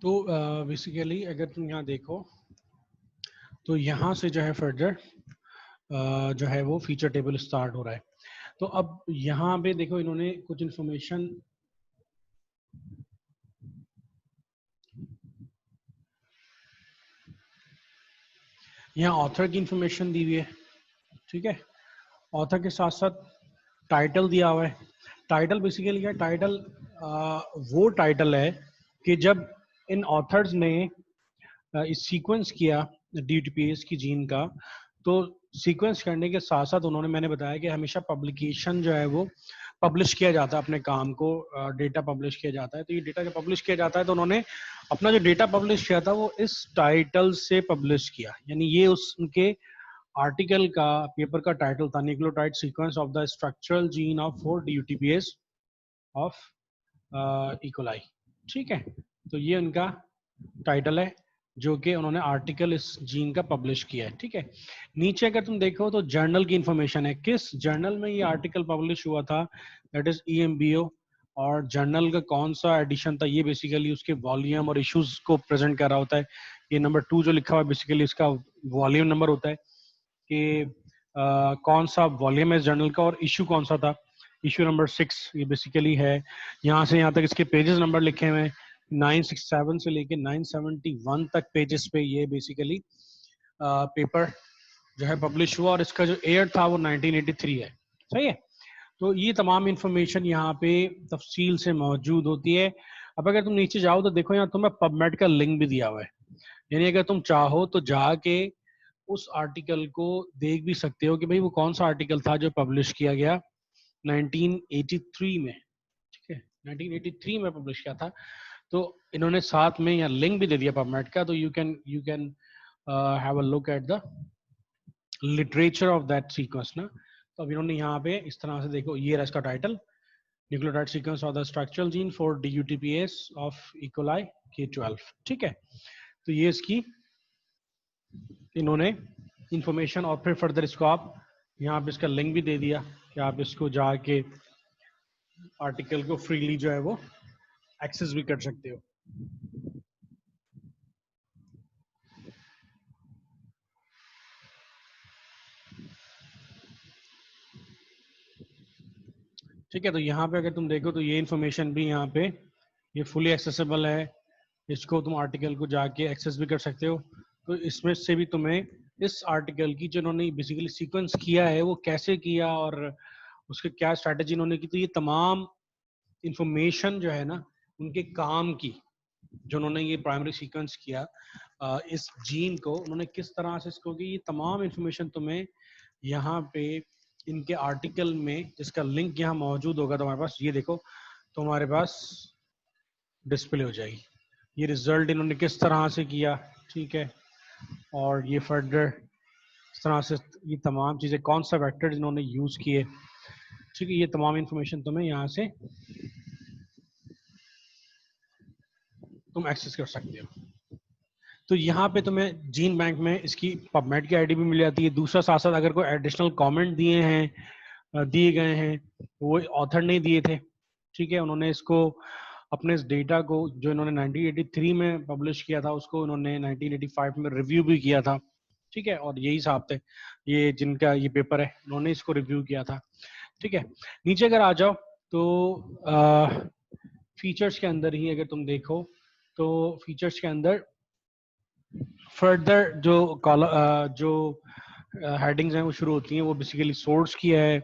तो बेसिकली अगर तुम यहाँ देखो तो यहाँ से जो है फर्दर जो है वो फीचर टेबल स्टार्ट हो रहा है। तो अब यहाँ पे देखो इन्होंने कुछ इंफॉर्मेशन यहाँ ऑथर की इंफॉर्मेशन दी हुई है, ठीक है। ऑथर के साथ साथ टाइटल दिया हुआ है। टाइटल बेसिकली क्या है, टाइटल वो टाइटल है कि जब इन ऑथर्स ने इस सीक्वेंस किया DTPase की जीन का, तो सीक्वेंस करने के साथ साथ उन्होंने, मैंने बताया कि हमेशा पब्लिकेशन जो है वो पब्लिश किया जाता है, अपने काम को डेटा पब्लिश किया जाता है। तो ये डेटा जब पब्लिश किया जाता है तो उन्होंने अपना जो डेटा पब्लिश किया था वो इस टाइटल से पब्लिश किया, यानी ये उनके आर्टिकल का, पेपर का टाइटल था, nucleotide sequence of the structural gene of 4 DTPase of E coli, ठीक है। तो ये उनका टाइटल है जो कि उन्होंने आर्टिकल इस जीन का पब्लिश किया है, ठीक है। नीचे अगर तुम देखो तो जर्नल की इंफॉर्मेशन है, किस जर्नल में ये आर्टिकल पब्लिश हुआ था, दैट इज EMBO, और जर्नल का कौन सा एडिशन था, ये बेसिकली उसके वॉल्यूम और इश्यूज को प्रेजेंट कर रहा होता है। ये नंबर 2 जो लिखा हुआ है बेसिकली इसका वॉल्यूम नंबर होता है कि कौन सा वॉल्यूम है इस जर्नल का और इशू कौन सा था, इशू नंबर 6 ये बेसिकली है। यहाँ से यहाँ तक इसके पेजेस नंबर लिखे हुए हैं, 967 से लेके 971 तक पेजेस पे ये बेसिकली पेपर जो है पब्लिश हुआ, और इसका जो ईयर था वो 1983 है, सही है। तो ये तमाम इंफॉर्मेशन यहाँ पे तफसील से मौजूद होती है। अब अगर तुम नीचे जाओ तो देखो यहाँ तुम्हें पबमेड का लिंक भी दिया हुआ है, यानी अगर तुम चाहो तो जाके उस आर्टिकल को देख भी सकते हो कि भाई वो कौन सा आर्टिकल था जो पब्लिश किया गया 1983 में, ठीक है, 1983 में पब्लिश किया था। तो इन्होंने साथ में यहाँ लिंक भी दे दिया पबमेड का, तो you can have a look at the literature of that sequence ना। तो अब इन्होंने यहाँ पे इस तरह से देखो, ये रहा इसका title, nucleotide sequence of the structural gene for DTPase of E coli K12, ठीक है। तो ये इसकी इन्होंने इंफॉर्मेशन, और फिर फर्दर इसको आप यहाँ पे इसका लिंक भी दे दिया कि आप इसको जाके आर्टिकल को फ्रीली जो है वो एक्सेस भी कर सकते हो। ठीक है, तो यहाँ पे अगर तुम देखो तो ये इंफॉर्मेशन भी यहाँ पे ये फुली एक्सेसिबल है, इसको तुम आर्टिकल को जाके एक्सेस भी कर सकते हो। तो इसमें से भी तुम्हें इस आर्टिकल की जो उन्होंने बेसिकली सीक्वेंस किया है वो कैसे किया और उसके क्या स्ट्रैटेजी उन्होंने की, तो ये तमाम इंफॉर्मेशन जो है ना उनके काम की, जो उन्होंने ये प्राइमरी सीक्वेंस किया इस जीन को, उन्होंने किस तरह से इसको की, ये तमाम इंफॉर्मेशन तुम्हें यहाँ पे इनके आर्टिकल में, जिसका लिंक यहाँ मौजूद होगा तुम्हारे पास, ये देखो तुम्हारे पास डिस्प्ले हो जाएगी, ये रिजल्ट इन्होंने किस तरह से किया, ठीक है। और ये फर्दर इस तरह से ये तमाम चीज़ें, कौन सा वेक्टर इन्होंने यूज़ किए, ठीक है, ये तमाम इंफॉर्मेशन तुम्हें यहाँ से तुम एक्सेस कर सकते हो। तो यहाँ पे तुम्हें जीन बैंक में इसकी पबमेड की आईडी भी मिल जाती है। दूसरा साथ साथ अगर कोई एडिशनल कमेंट दिए हैं, दिए गए हैं, वो ऑथर नहीं दिए थे, ठीक है, उन्होंने इसको अपने इस डेटा को जो इन्होंने 1983 में पब्लिश किया था उसको उन्होंने 1985 में रिव्यू भी किया था, ठीक है, और यही साहब थे ये जिनका ये पेपर है, उन्होंने इसको रिव्यू किया था, ठीक है। नीचे अगर आ जाओ तो फीचर्स के अंदर ही अगर तुम देखो तो फीचर्स के अंदर फर्दर जो हेडिंग्स हैं वो शुरू होती हैं, वो बेसिकली सोर्स की है,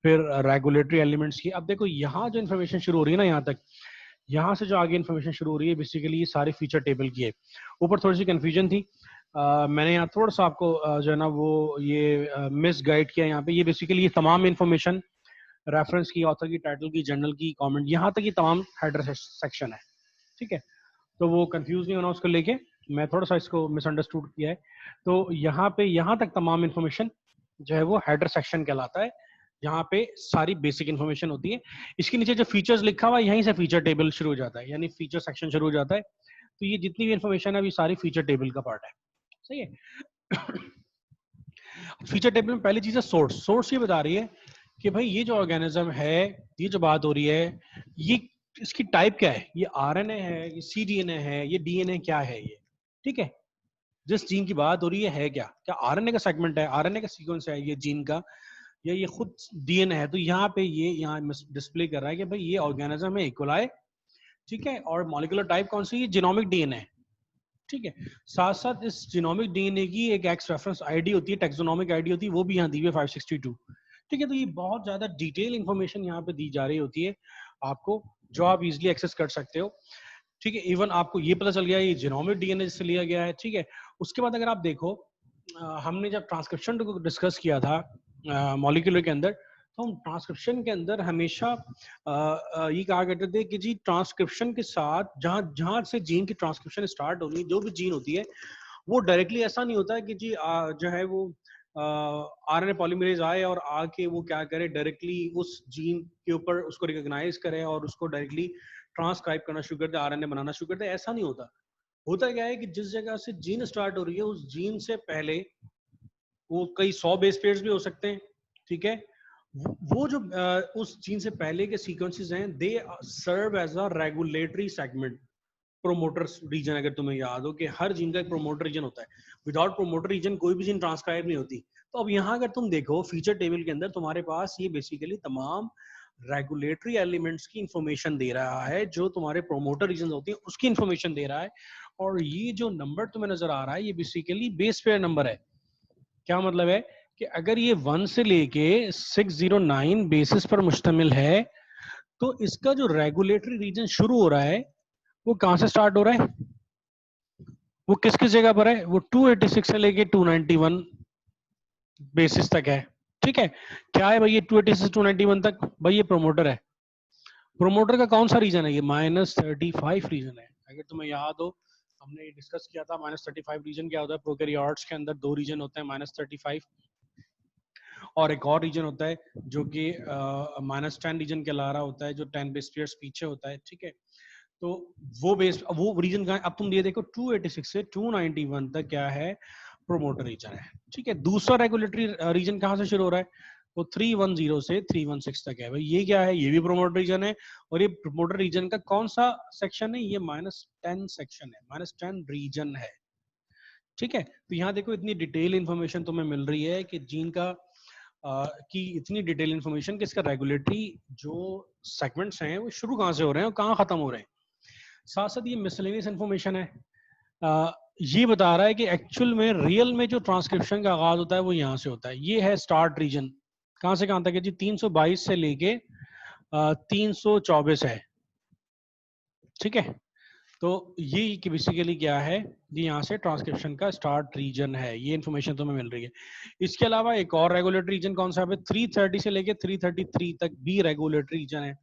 फिर रेगुलेटरी एलिमेंट्स की। अब देखो यहाँ जो इन्फॉर्मेशन शुरू हो रही है ना, यहाँ तक, यहाँ से जो आगे इन्फॉर्मेशन शुरू हो रही है बेसिकली ये सारी फीचर टेबल की है। ऊपर थोड़ी सी कंफ्यूजन थी, मैंने यहाँ थोड़ा सा आपको जो है ना वो ये मिस गाइड किया यहाँ पे। ये बेसिकली ये तमाम इन्फॉर्मेशन रेफरेंस की, ऑथर की, टाइटल की, जर्नल की, कमेंट, यहाँ तक ये तमाम हेडर सेक्शन है, ठीक है। तो वो कंफ्यूज नहीं होना उसको लेके, मैं थोड़ा सा इसको मिसअंडरस्टूड किया है। तो यहाँ पे यहाँ तक तमाम इन्फॉर्मेशन जो है वो हेडर सेक्शन कहलाता है, जहाँ पे सारी बेसिक इन्फॉर्मेशन होती है। इसके नीचे जो फीचर्स लिखा हुआ है यहीं से फीचर टेबल शुरू हो जाता है, यानी फीचर सेक्शन शुरू हो जाता है। तो ये जितनी भी इन्फॉर्मेशन है अभी सारी फीचर टेबल का पार्ट है, सही है। फीचर टेबल में पहली चीज है सोर्स। सोर्स ये बता रही है कि भाई ये जो ऑर्गेनिज्म है, ये जो बात हो रही है, ये इसकी टाइप क्या है, ये आरएनए है, ये सीडीएनए है, ये डीएनए क्या है ये, ठीक है। जिस जीन की बात हो रही है क्या, क्या आरएनए का सेगमेंट है, आरएनए का सीक्वेंस है ये जीन का, या ये खुद डीएनए है। तो यहाँ पे ये यहाँ डिस्प्ले कर रहा है कि भाई ये ऑर्गेनिज्म है इकोलाई, ठीक है, और मॉलिक्यूलर टाइप कौन सी है, जीनोमिक डीएनए, ठीक है। साथ साथ इस जीनोमिक डीएनए की एक एक्स रेफरेंस आईडी होती है, टेक्सोनोमिक आईडी होती है, वो भी यहाँ दी हुई है 562, ठीक है। तो ये बहुत ज्यादा डिटेल इंफॉर्मेशन यहाँ पे दी जा रही होती है आपको, जो आप इजिली एक्सेस कर सकते हो, ठीक है। इवन आपको ये पता चल गया ये जीनोमिक डीएनए से लिया गया है, ठीक है। उसके बाद अगर आप देखो हमने जब ट्रांसक्रिप्शन को डिस्कस किया था मॉलिक्यूलर के अंदर, तो हम ट्रांसक्रिप्शन के अंदर हमेशा ये कहा करते थे कि जी ट्रांसक्रिप्शन के साथ जहाँ जहाँ से जीन की ट्रांसक्रिप्शन स्टार्ट होनी, जो भी जीन होती है वो डायरेक्टली ऐसा नहीं होता है कि जी जो है वो आरएनए पॉलीमरेज आए और आके वो क्या करे, डायरेक्टली उस जीन के ऊपर उसको रिकॉग्नाइज करे और उसको डायरेक्टली ट्रांसक्राइब करना शुरू कर दे, आरएनए बनाना शुरू कर दे। ऐसा नहीं होता। होता क्या है कि जिस जगह से जीन स्टार्ट हो रही है उस जीन से पहले वो कई 100 बेस पेयर्स भी हो सकते हैं, ठीक है। वो जो उस जीन से पहले के सीक्वेंसेस हैं, they serve as a regulatory segment, promoter region. अगर तुम्हें याद हो कि हर जीन का एक प्रोमोटर रीजन होता है, विदाउट प्रोमोटर रीजन कोई भी जीन ट्रांसक्राइब नहीं होती। तो अब यहाँ अगर तुम देखो फीचर टेबल के अंदर तुम्हारे पास ये बेसिकली तमाम रेगुलेटरी एलिमेंट्स की इंफॉर्मेशन दे रहा है, जो तुम्हारे प्रोमोटर रीजन होती है उसकी इंफॉर्मेशन दे रहा है। और ये जो नंबर तुम्हें नजर आ रहा है ये बेसिकली बेस पेयर नंबर है। क्या मतलब है कि अगर ये 1 से लेके 609 बेसिस पर मुश्तमिल है, तो इसका जो रेगुलेटरी रीजन शुरू हो रहा है वो कहां से स्टार्ट हो रहा है, वो किस किस जगह पर है, वो 286 से लेके 291 बेसिस तक है, ठीक है। क्या है भाई ये 286 291 तक, भाई ये प्रोमोटर है। प्रोमोटर का कौन सा रीजन है, ये -35 रीजन है। अगर तुम्हें याद हो हमने डिस्कस किया था -35 रीजन क्या होता है, प्रोकैरियोट्स के अंदर दो रीजन होते हैं -35, और एक और रीजन होता है जो कि -10 रीजन कहला रहा होता है, जो 10 बेस पेयर्स पीछे होता है, ठीक है। तो वो रीजन कहाँ है, अब तुम ये देखो 286 से 291 तक क्या है, प्रोमोटर रीजन है, ठीक है। दूसरा रेगुलेटरी रीजन कहाँ से शुरू हो रहा है, वो 310 से 316 तक है। भाई ये क्या है, ये भी प्रोमोटर रीजन है। और ये प्रोमोटर रीजन का कौन सा सेक्शन है, ये -10 सेक्शन है, -10 रीजन है, ठीक है। तो यहाँ देखो इतनी डिटेल इंफॉर्मेशन तुम्हें मिल रही है कि जीन का की इतनी डिटेल इंफॉर्मेशन कि इसका रेगुलेटरी जो सेगमेंट्स हैं वो शुरू कहाँ से हो रहे हैं और कहाँ खत्म हो रहे हैं। साथ साथ ये मिसलेनियस इंफॉर्मेशन है, ये बता रहा है कि एक्चुअल में रियल में जो ट्रांसक्रिप्शन का आगाज होता है वो यहाँ से होता है। ये है स्टार्ट रीजन, कहाँ से कहाँ तक है जी, 322 से लेके 324 है, ठीक है। तो ये बेसिकली क्या है, ये यहाँ से ट्रांसक्रिप्शन का स्टार्ट रीजन है, ये इन्फॉर्मेशन तुम्हें मिल रही है। इसके अलावा एक और रेगुलेटरी रीजन कौन सा है, 330 से लेके 333 तक भी रेगुलेटरी रीजन है।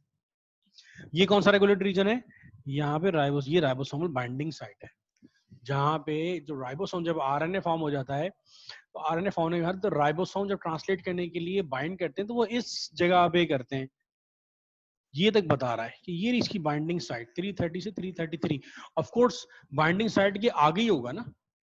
ये कौन सा रेगुलेटरी रीजन है, यहाँ पे ये राइबोसोमल बाइंडिंग साइट है, जहाँ पे जो राइबोसोम जब आरएनए फॉर्म हो जाता है, तो आरएनए फॉर्म होने के बाद तो राइबोसोम जब ट्रांसलेट करने के लिए बाइंड करते हैं तो वो इस जगह पे करते हैं। ये तक बता रहा है कि ये इसकी बाइंडिंग साइट 330 से 333। ऑफ कोर्स बाइंडिंग साइट के आगे ही होगा ना,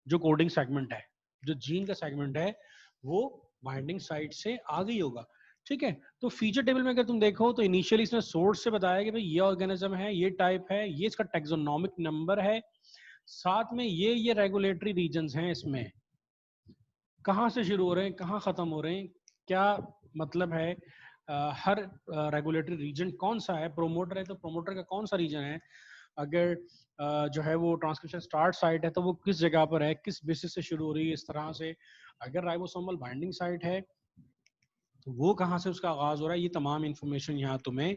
जो कोडिंग सेगमेंट है, जो जीन का सेगमेंट है वो बाइंडिंग साइट से आगे ही होगा, ठीक है। तो फीचर टेबल में अगर तुम देखो तो इनिशियली इसने सोर्स से बताया कि भाई ये ऑर्गेनिज्म है, ये टाइप है, ये इसका टेक्सोनोमिक नंबर है, साथ में ये रेगुलेटरी रीजन्स हैं, इसमें कहाँ से शुरू हो रहे हैं कहाँ खत्म हो रहे हैं, क्या मतलब है, हर रेगुलेटरी रीजन कौन सा है, प्रोमोटर है तो प्रोमोटर का कौन सा रीजन है, अगर जो है वो ट्रांसक्रिप्शन स्टार्ट साइट है तो वो किस जगह पर है, किस बेसिस से शुरू हो रही है, इस तरह से। अगर राइबोसोमल बाइंडिंग साइट है तो वो कहाँ से उसका आगाज हो रहा है, ये तमाम इंफॉर्मेशन यहाँ तुम्हें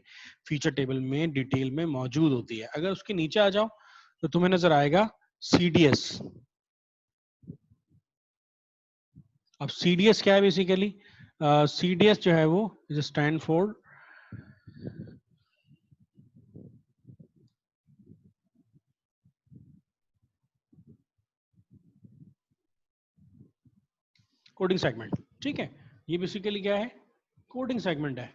फीचर टेबल में डिटेल में मौजूद होती है। अगर उसके नीचे आ जाओ तो तुम्हें नजर आएगा CDS। अब CDS क्या है बेसिकली, CDS जो है वो is stand for coding segment, ठीक है। ये बेसिकली क्या है, कोडिंग सेगमेंट है।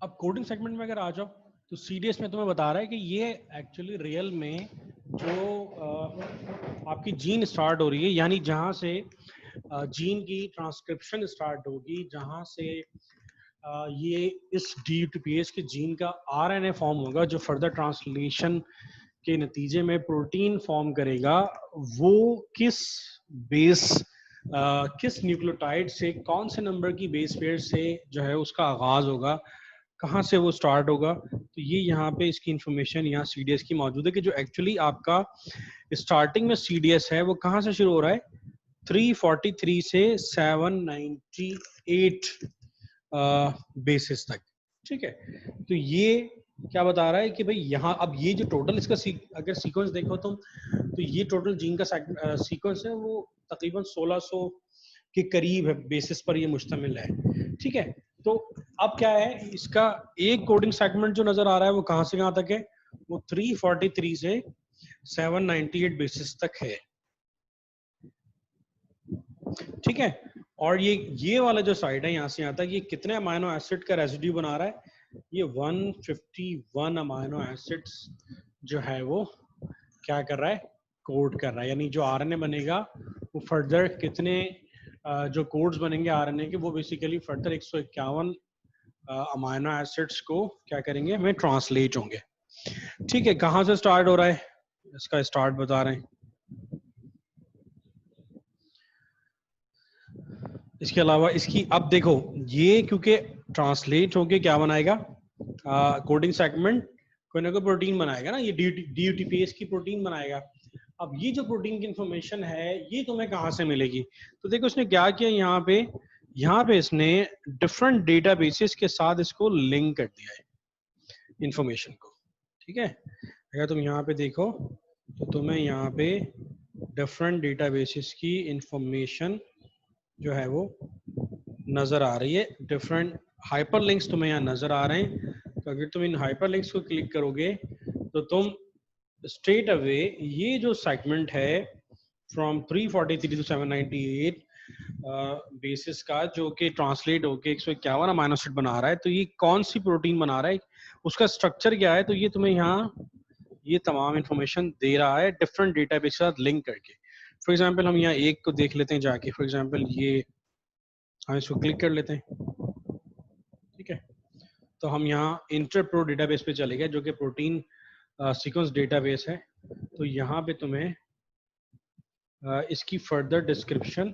अब कोडिंग सेगमेंट में अगर आ जाओ तो सीडीएस में तुम्हें बता रहा है कि ये एक्चुअली रियल में जो आपकी जीन स्टार्ट हो रही है, यानी जहाँ से जीन की ट्रांसक्रिप्शन स्टार्ट होगी, जहाँ से ये इस DUTPase के जीन का RNA फॉर्म होगा, जो फर्दर ट्रांसलेशन के नतीजे में प्रोटीन फॉर्म करेगा, वो किस बेस किस न्यूक्लियोटाइड से, कौन से नंबर की बेस पेयर से जो है उसका आगाज होगा, कहाँ से वो स्टार्ट होगा। तो ये यहाँ पे इसकी इंफॉर्मेशन यहाँ सीडीएस की मौजूद है कि जो एक्चुअली आपका स्टार्टिंग में सीडीएस है वो कहाँ से शुरू हो रहा है, 343 से 798 बेसिस तक। ठीक है, तो ये क्या बता रहा है कि भाई यहाँ अब ये जो टोटल इसका अगर सीक्वेंस देखो तुम, तो ये टोटल जीन का सीक्वेंस है वो तकरीबन 1600 के करीब है, बेसिस पर ये मुश्तमिल है। ठीक है, तो अब क्या है, इसका एक कोडिंग सेगमेंट जो नजर आ रहा है वो कहाँ से कहाँ तक है, वो 343 से 798 बेसिस तक है। ठीक है, और ये वाला जो साइड है यहाँ से यहाँ तक, ये कितने अमाइनो एसिड का रेसिड्यू बना रहा है, ये 151 अमाइनो एसिड्स जो है वो क्या कर रहा है, कोड कर रहा है। यानी जो आरएनए बनेगा वो फर्दर कितने जो कोड्स बनेंगे आरएनए के, वो बेसिकली फर्दर 151 अमाइनो एसिड्स को क्या करेंगे, हमें ट्रांसलेट होंगे। ठीक है, कहाँ से स्टार्ट हो रहा है, इसका स्टार्ट बता रहे हैं। इसके अलावा इसकी अब देखो, ये क्योंकि ट्रांसलेट होके क्या बनाएगा, कोडिंग सेगमेंट कोई ना कोई प्रोटीन बनाएगा ना, ये DUTPase की प्रोटीन बनाएगा। अब ये जो प्रोटीन की इंफॉर्मेशन है ये तुम्हें कहाँ से मिलेगी, तो देखो इसने क्या किया, यहाँ पे इसने डिफरेंट डेटाबेसेस के साथ इसको लिंक कर दिया है इंफॉर्मेशन को। ठीक है, अगर तुम यहाँ पे देखो तो तुम्हें यहाँ पे डिफरेंट डेटाबेसेस की इंफॉर्मेशन जो है वो नजर आ रही है, डिफरेंट हाइपरलिंक्स तुम्हें यहाँ नजर आ रहे हैं। तो अगर तुम इन हाइपरलिंक्स को क्लिक करोगे तो तुम स्ट्रेट अवे ये जो सेगमेंट है फ्रॉम 343 टू 798 बेसिस का, जो कि ट्रांसलेट होके 151 अमाइनो एसिड बना रहा है, तो ये कौन सी प्रोटीन बना रहा है, उसका स्ट्रक्चर क्या है, तो ये तुम्हें यहाँ ये तमाम इंफॉर्मेशन दे रहा है डिफरेंट डेटाबेस के साथ लिंक करके। फॉर एग्जांपल हम यहाँ एक को देख लेते हैं जाके, फॉर एग्जांपल ये हम इसको क्लिक कर लेते हैं। ठीक है, तो हम यहाँ इंटरप्रो डेटाबेस पे चले गए जो कि प्रोटीन सीक्वेंस डेटाबेस है। तो यहाँ पे तुम्हें इसकी फर्दर डिस्क्रिप्शन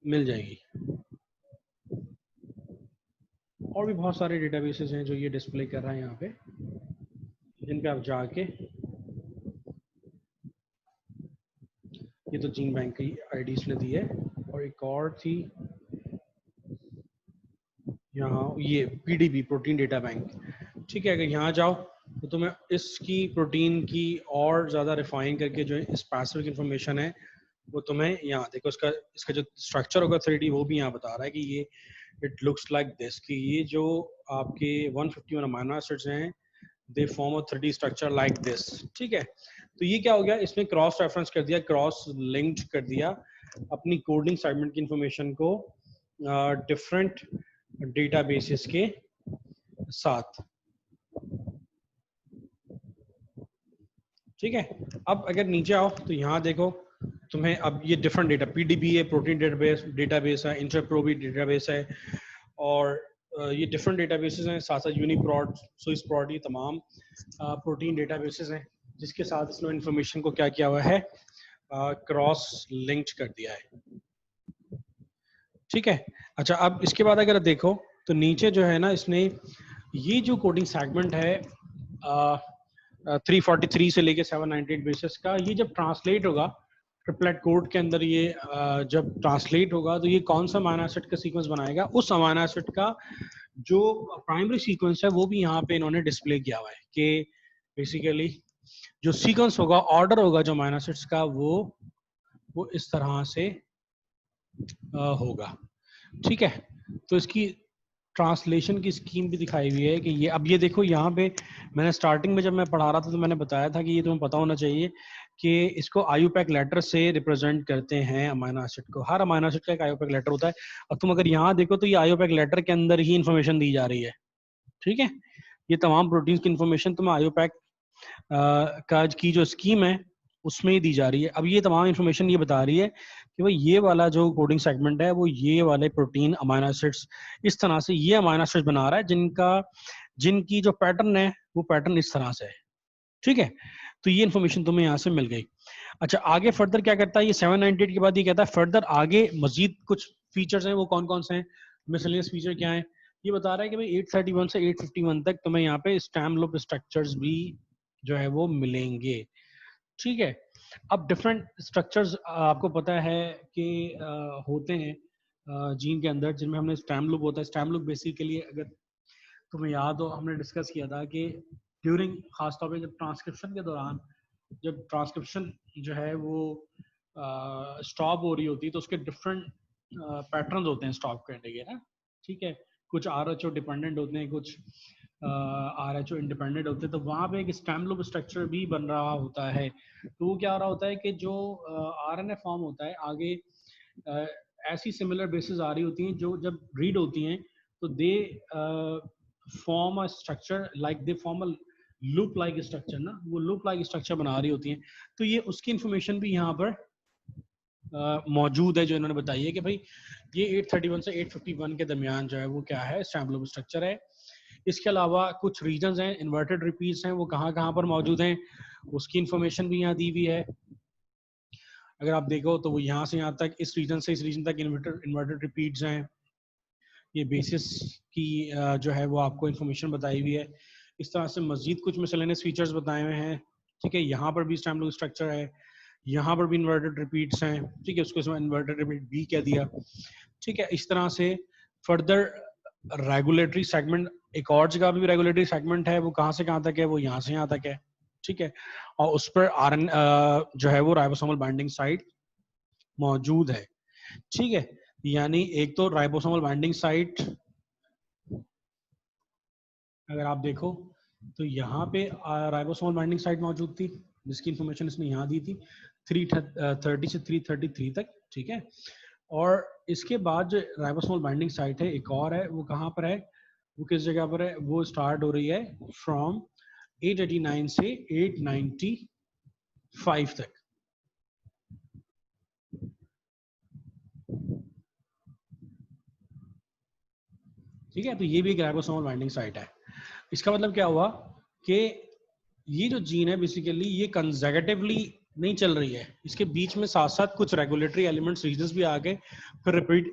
मिल जाएगी, और भी बहुत सारे डेटाबेसेस हैं जो ये डिस्प्ले कर रहा है यहाँ पे, जिन पे आप जाके, ये तो जीन बैंक की आईडी इसने दी है, और एक और थी यहाँ ये PDB प्रोटीन डेटा बैंक। ठीक है, अगर यहाँ जाओ तो तुम्हें इसकी प्रोटीन की और ज़्यादा रिफाइन करके जो स्पेसिफिक इंफॉर्मेशन है वो तुम्हें यहाँ देखो, इसका जो स्ट्रक्चर होगा 3D वो भी यहाँ बता रहा है कि ये इट लुक्स लाइक दिस, कि ये जो आपके 151 अमाइनो एसिड्स हैं they form a 3D structure like this. ठीक है, तो ये क्या हो गया, इसमें क्रॉस रेफरेंस कर दिया, क्रॉस लिंक्ड कर दिया अपनी कोडिंग सेगमेंट की इंफॉर्मेशन को डिफरेंट डेटाबेसेस के साथ। ठीक है, अब अगर नीचे आओ तो यहाँ देखो तुम्हें अब ये डिफरेंट डेटा, PDB है प्रोटीन डेटाबेस है, इंटरप्रो भी डेटाबेस है, और ये डिफरेंट डेटाबेसेस हैं, साथ साथ यूनिप्रॉड, स्विसप्रॉड, ये तमाम प्रोटीन डेटाबेसेस हैं जिसके साथ इसने इंफॉर्मेशन को क्या किया हुआ है, क्रॉस लिंक्ड कर दिया है। ठीक है, अच्छा अब इसके बाद अगर देखो तो नीचे जो है ना, इसने ये जो कोडिंग सेगमेंट है 343 से लेके 798 बेसिस का, ये जब ट्रांसलेट होगा ट्रिपलेट कोड के अंदर, ये जब ट्रांसलेट होगा तो ये कौन सा अमाइनो एसिड का सीक्वेंस बनाएगा, उस अमाइनो एसिड का जो प्राइमरी सीक्वेंस है वो भी यहाँ पे इन्होंने डिस्प्ले किया हुआ है कि बेसिकली जो सीक्वेंस होगा, ऑर्डर होगा जो अमाइनो एसिड्स का, वो इस तरह से होगा। ठीक है, तो इसकी ट्रांसलेशन की स्कीम भी दिखाई हुई है कि ये, अब ये देखो यहाँ पे मैंने स्टार्टिंग में जब मैं पढ़ा रहा था तो मैंने बताया था कि ये तुम्हें पता होना चाहिए कि इसको IUPAC लेटर से रिप्रेजेंट करते हैं अमाइनो एसिड को। हर अमाइनो एसिड का एक IUPAC लेटर होता है, और तुम अगर यहाँ देखो तो ये IUPAC लेटर के अंदर ही इंफॉर्मेशन दी जा रही है। ठीक है, ये तमाम प्रोटीन्स की इंफॉर्मेशन तुम्हें आयोपैक का की जो स्कीम है उसमें ही दी जा रही है। अब ये तमाम इंफॉर्मेशन ये बता रही है कि भाई ये वाला जो कोडिंग सेगमेंट है वो ये वाले प्रोटीन अमाइनो एसिड्स इस तरह से ये अमाइनो एसिड्स बना रहा है जिनकी जो पैटर्न है वो पैटर्न इस तरह से है, ठीक है। तो ये इन्फॉर्मेशन तुम्हें यहाँ से मिल गई। अच्छा, आगे फर्दर क्या करता है ये 798 के बाद ये कहता है फर्दर आगे मजीद कुछ फीचर्स हैं, वो कौन कौन से हैं, मिसलेनियस फीचर क्या है, ये बता रहा है कि भाई 831 से 851 तक तुम्हें यहाँ पे स्टैम लूप स्ट्रक्चर्स भी जो है वो मिलेंगे, ठीक है। अब डिफरेंट स्ट्रक्चर्स आपको पता है कि होते हैं जीन के अंदर, जिनमें हमने स्टैम लूप होता है। स्टैम लूप बेसिकली अगर तुम्हें याद हो हमने डिस्कस किया था कि ड्यूरिंग खासतौर पे जब ट्रांसक्रिप्शन के दौरान जब ट्रांसक्रिप्शन जो है वो स्टॉप हो रही होती है तो उसके डिफरेंट पैटर्न्स होते हैं स्टॉप करने के ना, ठीक है। कुछ आरएचओ डिपेंडेंट होते हैं, कुछ आरएचओ इंडिपेंडेंट होते हैं, तो वहाँ पे एक स्टेम लूप स्ट्रक्चर भी बन रहा होता है। तो वो क्या हो रहा होता है कि जो आरएनए फॉर्म होता है आगे ऐसी सिमिलर बेसिस आ रही होती हैं जो जब रीड होती हैं तो they form a structure like they form a loop like structure ना, वो लूप लाइक स्ट्रक्चर बना रही होती हैं। तो ये उसकी इंफॉर्मेशन भी यहाँ पर मौजूद है जो इन्होंने बताई है कि भाई ये 831 से 851 के दरमियान जो है वो क्या है स्टैम्प लूप स्ट्रक्चर है। इसके अलावा कुछ रीजन्स हैं, इन्वर्टेड रिपीट्स हैं, वो कहाँ कहाँ पर मौजूद हैं उसकी इंफॉर्मेशन भी यहाँ दी हुई है। अगर आप देखो तो वो यहाँ से यहाँ तक, इस रीजन से इस रीजन तक इन्वर्टेड रिपीट्स हैं। ये बेसिस की जो है वो आपको इंफॉर्मेशन बताई हुई है। इस तरह से मजीद कुछ मिसलेनियस फीचर्स बताए हुए हैं, ठीक है। यहाँ पर भी स्टैम्प लूप स्ट्रक्चर है, यहाँ पर भी इन्वर्टेड रिपीट्स हैं, ठीक है। उसको इसमें इन्वर्टेड रिपीट भी कह दिया, ठीक है। इस तरह से फर्दर रेगुलेटरी सेगमेंट, एक और जगह भी रेगुलेटरी सेगमेंट है, वो कहाँ से कहाँ तक है, वो यहाँ से यहाँ तक है, ठीक है। और उस पर आरएन जो है वो राइबोसोमल बाइंडिंग साइट मौजूद है, ठीक है। यानी एक तो राइबोसोमल बाइंडिंग साइट अगर आप देखो तो यहाँ पे राइबोसोमल बाइंडिंग साइट मौजूद थी जिसकी इंफॉर्मेशन इसने यहाँ दी थी 330 से 333 तक, ठीक है। और इसके बाद जो राइबोसोमल बाइंडिंग साइट है एक और है, वो कहाँ पर है, वो किस जगह पर है, वो स्टार्ट हो रही है फ्रॉम 889 से 895 तक, ठीक है। तो ये भी एक राइबोसोमल बाइंडिंग साइट है। इसका मतलब क्या हुआ कि ये जो जीन है बेसिकली ये कंजर्वेटिवली नहीं चल रही है, इसके बीच में साथ साथ कुछ रेगुलेटरी एलिमेंट्स रीजन्स भी आ गए, फिर रिपीट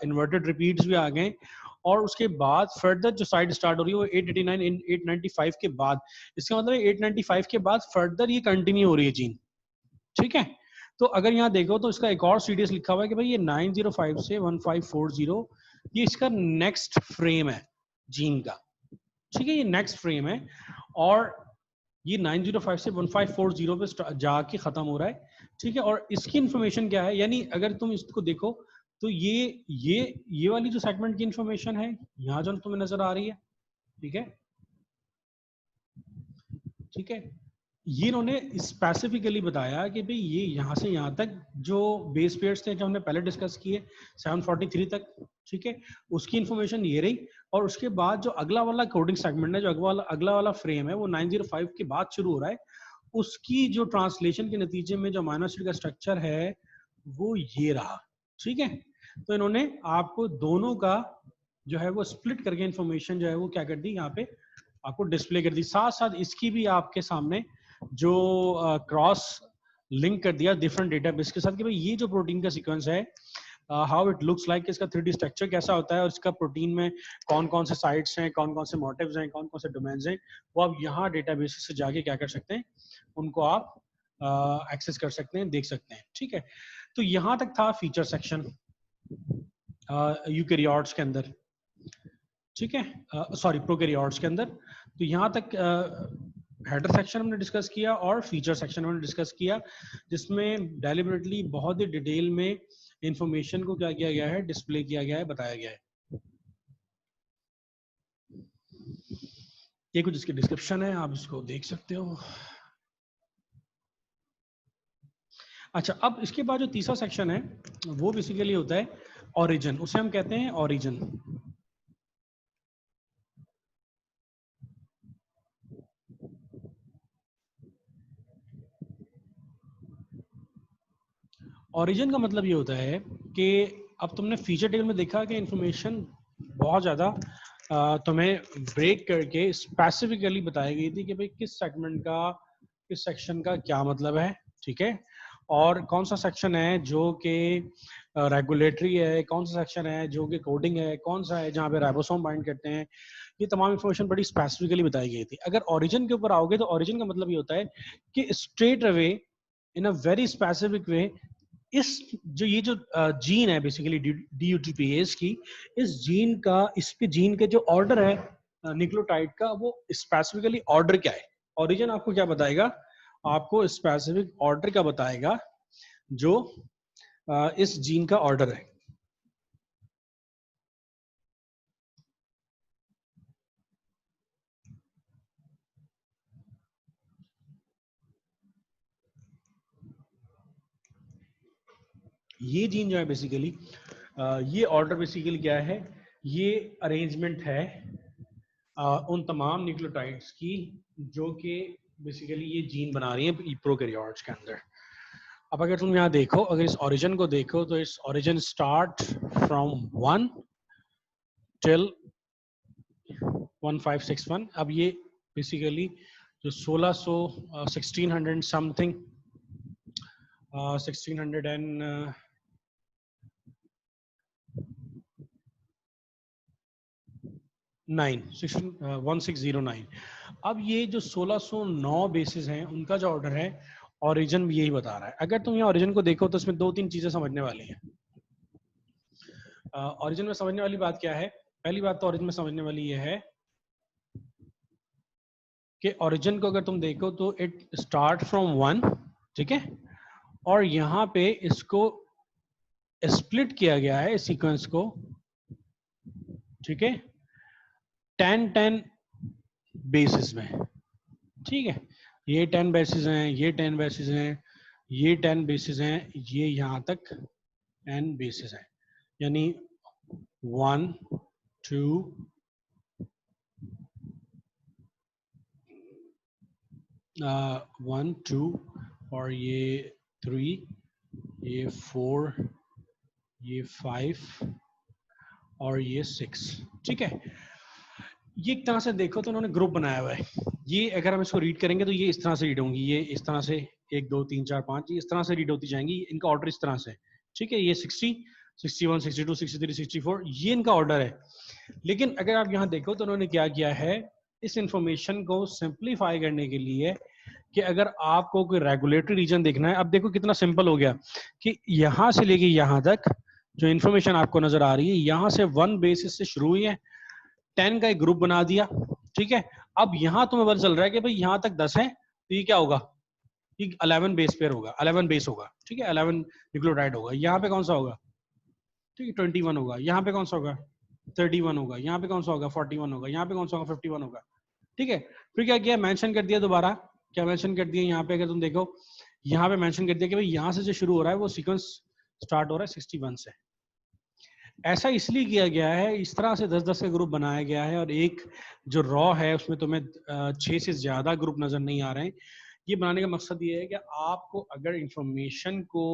इन्वर्टेड रिपीट्स भी आ गए, और उसके बाद फर्दर जो साइड स्टार्ट हो रही है वो 889 895 के बाद। इसका मतलब 895 के बाद फर्दर ये कंटिन्यू हो रही है जीन, ठीक है। तो अगर यहाँ देखो तो इसका एक और सीडीएस लिखा हुआ है कि भाई ये 905 से 1540 ये इसका नेक्स्ट फ्रेम है जीन का, ठीक है। ये नेक्स्ट फ्रेम है और ये 905 से 1540 पे जाके खत्म हो रहा है, ठीक है। और इसकी इंफॉर्मेशन क्या है, यानी अगर तुम इसको देखो तो ये वाली जो सेगमेंट की इंफॉर्मेशन है यहाँ जो तुम्हें नजर आ रही है, ठीक है, ठीक है। ये इन्होंने स्पेसिफिकली बताया कि भाई ये यहाँ से यहाँ तक जो बेस पेयर्स थे जो हमने पहले डिस्कस किए 743 तक, ठीक है, उसकी इंफॉर्मेशन ये रही। और उसके बाद जो अगला वाला कोडिंग सेगमेंट है, जो अगला वाला फ्रेम है वो 905 के बाद शुरू हो रहा है, उसकी जो ट्रांसलेशन के नतीजे में जो अमीनो एसिड का स्ट्रक्चर है वो ये रहा, ठीक है। तो इन्होंने आपको दोनों का जो है वो स्प्लिट करके इंफॉर्मेशन जो है वो क्या कर दी यहाँ पे आपको डिस्प्ले कर दी। साथ साथ इसकी भी आपके सामने जो क्रॉस लिंक कर दिया डिफरेंट डेटाबेस के साथ कि भाई ये जो प्रोटीन का सीक्वेंस है हाउ इट लुक्स लाइक, इसका 3D स्ट्रक्चर कैसा होता है और इसका प्रोटीन में कौन कौन से साइट्स हैं, कौन कौन से मोटिव्स हैं, कौन कौन से डोमेन्स हैं, वो आप यहाँ डेटाबेस से जाके क्या कर सकते हैं, उनको आप एक्सेस कर सकते हैं, देख सकते हैं, ठीक है। तो यहाँ तक था फीचर सेक्शन यूकैरियोट्स के अंदर, ठीक है, सॉरी प्रोकैरियोट्स के अंदर। तो यहाँ तक हेडर सेक्शन हमने डिस्कस किया और फीचर सेक्शन हमने डिस्कस किया, जिसमें डेलिबरेटली बहुत ही डिटेल में इंफॉर्मेशन को क्या किया गया है, डिस्प्ले किया गया है, बताया गया है। ये कुछ इसकी डिस्क्रिप्शन है, आप इसको देख सकते हो। अच्छा, अब इसके बाद जो तीसरा सेक्शन है वो बेसिकली होता है ओरिजिन, उसे हम कहते हैं ओरिजिन। ओरिजिन का मतलब ये होता है कि अब तुमने फीचर टेबल में देखा कि इंफॉर्मेशन बहुत ज़्यादा तुम्हें ब्रेक करके स्पेसिफिकली बताई गई थी कि भाई किस सेगमेंट का, किस सेक्शन का क्या मतलब है, ठीक है, और कौन सा सेक्शन है जो कि रेगुलेटरी है, कौन सा सेक्शन है जो कि कोडिंग है, कौन सा है जहाँ पे राइबोसोम बाइंड करते हैं। ये तमाम इन्फॉर्मेशन बड़ी स्पेसिफिकली बताई गई थी। अगर ओरिजिन के ऊपर आओगे तो ओरिजिन का मतलब ये होता है कि straight away in a very specific way इस जो ये जो जीन है बेसिकली DUTPase की, इस जीन का, इसके जीन के जो ऑर्डर है न्यूक्लियोटाइड का, वो स्पेसिफिकली ऑर्डर क्या है। ओरिजिन आपको क्या बताएगा, आपको स्पेसिफिक ऑर्डर क्या बताएगा जो इस जीन का ऑर्डर है। ये जीन जो है बेसिकली ये ऑर्डर बेसिकली क्या है, ये अरेंजमेंट है उन तमाम न्यूक्लियोटाइड्स की जो कि बेसिकली ये जीन बना रही है प्रोकैरियोट्स के अंदर। अब अगर तुम यहाँ देखो, अगर इस ओरिजिन को देखो तो इस ओरिजिन स्टार्ट फ्रॉम 1 टिल 1561। अब ये बेसिकली जो 1600 समथिंग 1609 अब ये जो 1609 बेसिस हैं उनका जो ऑर्डर है, ओरिजिन भी यही बता रहा है। अगर तुम यहाँ ओरिजिन को देखो तो इसमें 2-3 चीजें समझने वाली हैं। ओरिजिन में समझने वाली बात क्या है, पहली बात तो ओरिजिन में समझने वाली ये है कि ओरिजिन को अगर तुम देखो तो इट स्टार्ट फ्रॉम 1, ठीक है, और यहाँ पे इसको स्प्लिट किया गया है इस सीक्वेंस को, ठीक है, 10-10 बेसिस में, ठीक है। ये 10 बेसिस हैं, ये 10 बेसिस हैं, ये 10 बेसिस हैं, ये यहाँ तक n बेसिस हैं, यानी 1 2 1 2 और ये 3, ये 4, ये 5 और ये 6, ठीक है। ये एक तरह से देखो तो उन्होंने ग्रुप बनाया हुआ है। ये अगर हम इसको रीड करेंगे तो ये इस तरह से रीड होंगी, ये इस तरह से 1 2 3 4 5 इस तरह से रीड होती जाएंगी, इनका ऑर्डर इस तरह से, ठीक है। ये 60 61 62 63 64 ये इनका ऑर्डर है। लेकिन अगर आप यहाँ देखो तो उन्होंने क्या किया है, इस इंफॉर्मेशन को सिंप्लीफाई करने के लिए कि अगर आपको कोई रेगुलेटरी रीजन देखना है, अब देखो कितना सिंपल हो गया कि यहाँ से लेके यहाँ तक जो इन्फॉर्मेशन आपको नजर आ रही है, यहाँ से 1 बेसिस से शुरू हुई है, 10 का एक ग्रुप बना दिया, ठीक है। अब यहाँ तुम्हें पता चल रहा है कि भाई यहाँ तक 10 है, तो ये क्या होगा, ये 11 बेस पेयर होगा, 11 बेस होगा, ठीक है, 11 न्यूक्लियोटाइड होगा। यहाँ पे कौन सा होगा, ठीक है, 21 होगा। यहाँ पे कौन सा होगा, 31 होगा। यहाँ पे कौन सा होगा, 41 होगा। यहाँ पे कौन सा होगा, 51 होगा, ठीक है। फिर क्या किया, मेंशन कर दिया दोबारा, क्या मेंशन कर दिया यहाँ पे, अगर तुम देखो यहाँ पे मेंशन कर दिया कि भाई यहाँ से जो शुरू हो रहा है वो सीक्वेंस स्टार्ट हो रहा है 61 से। ऐसा इसलिए किया गया है, इस तरह से 10-10 का ग्रुप बनाया गया है, और एक जो रॉ है उसमें तुम्हें 6 से ज्यादा ग्रुप नजर नहीं आ रहे हैं। ये बनाने का मकसद ये है कि आपको अगर इंफॉर्मेशन को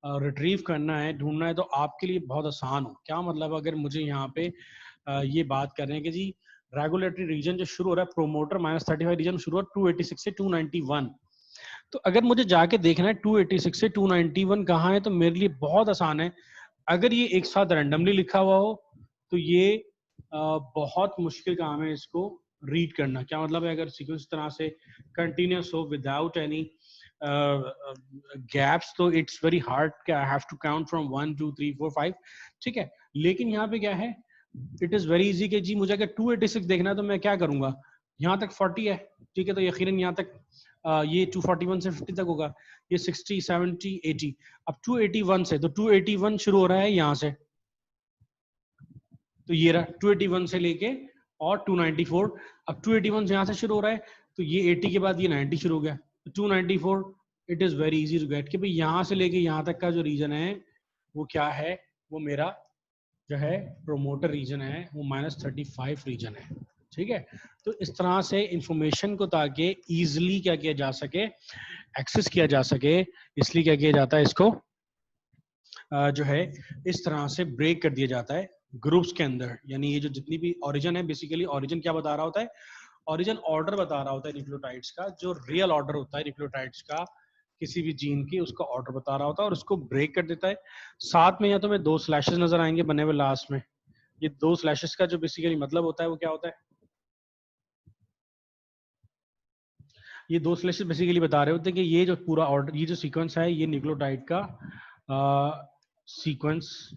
रिट्रीव करना है, ढूंढना है, तो आपके लिए बहुत आसान हो। क्या मतलब, अगर मुझे यहाँ पे ये बात कर रहे हैं कि जी रेगुलेटरी रीजन जो शुरू हो रहा है प्रोमोटर -35 रीजन शुरू हो रहा है 286 से 291, तो अगर मुझे जाके देखना है 286 से 291 कहाँ है, तो मेरे लिए बहुत आसान है। अगर ये एक साथ रैंडमली लिखा हुआ हो तो ये बहुत मुश्किल काम है इसको रीड करना। क्या मतलब है, अगर सीक्वेंस तरह से कंटिन्यूस हो विदाउट एनी गैप्स, तो it's very hard, I have to count from 1 2 3 4 5, ठीक है। लेकिन यहाँ पे क्या है, इट इज वेरी इजी कि जी मुझे अगर 286 देखना है तो मैं क्या करूंगा, यहाँ तक 40 है, ठीक है, तो यकीनन यहाँ तक ये 241 से 50 तक होगा, ये 60 70 80, अब 281 से, तो 281 शुरू हो रहा है यहाँ से, तो ये रहा 281 से लेके और 294, अब 281 से यहाँ से शुरू हो रहा है, तो ये 80 के बाद ये 90 शुरू हो गया, तो 294 it is very easy to get कि भाई यहाँ से लेके यहाँ तक का जो रीजन है वो क्या है, वो मेरा जो है प्रोमोटर रीजन है, वो -35 रीजन है, ठीक है। तो इस तरह से इंफॉर्मेशन को ताकि इजीली क्या किया जा सके, एक्सेस किया जा सके, इसलिए क्या किया जाता है, इसको जो है इस तरह से ब्रेक कर दिया जाता है ग्रुप्स के अंदर। यानी ये जो जितनी भी ओरिजिन है, बेसिकली ओरिजिन क्या बता रहा होता है, ओरिजिन ऑर्डर बता रहा होता है न्यूक्लियोटाइड्स का, जो रियल ऑर्डर होता है न्यूक्लियोटाइड्स का किसी भी जीन की, उसका ऑर्डर बता रहा होता है और उसको ब्रेक कर देता है। साथ में या तो में 2 स्लैशेस नजर आएंगे बने हुए लास्ट में। ये 2 स्लैशेस का जो बेसिकली मतलब होता है वो क्या होता है, ये 2 स्लैशेस बेसिकली बता रहे होते हैं कि ये जो पूरा ऑर्डर, ये जो सीक्वेंस है, ये न्यूक्लियोटाइड का सीक्वेंस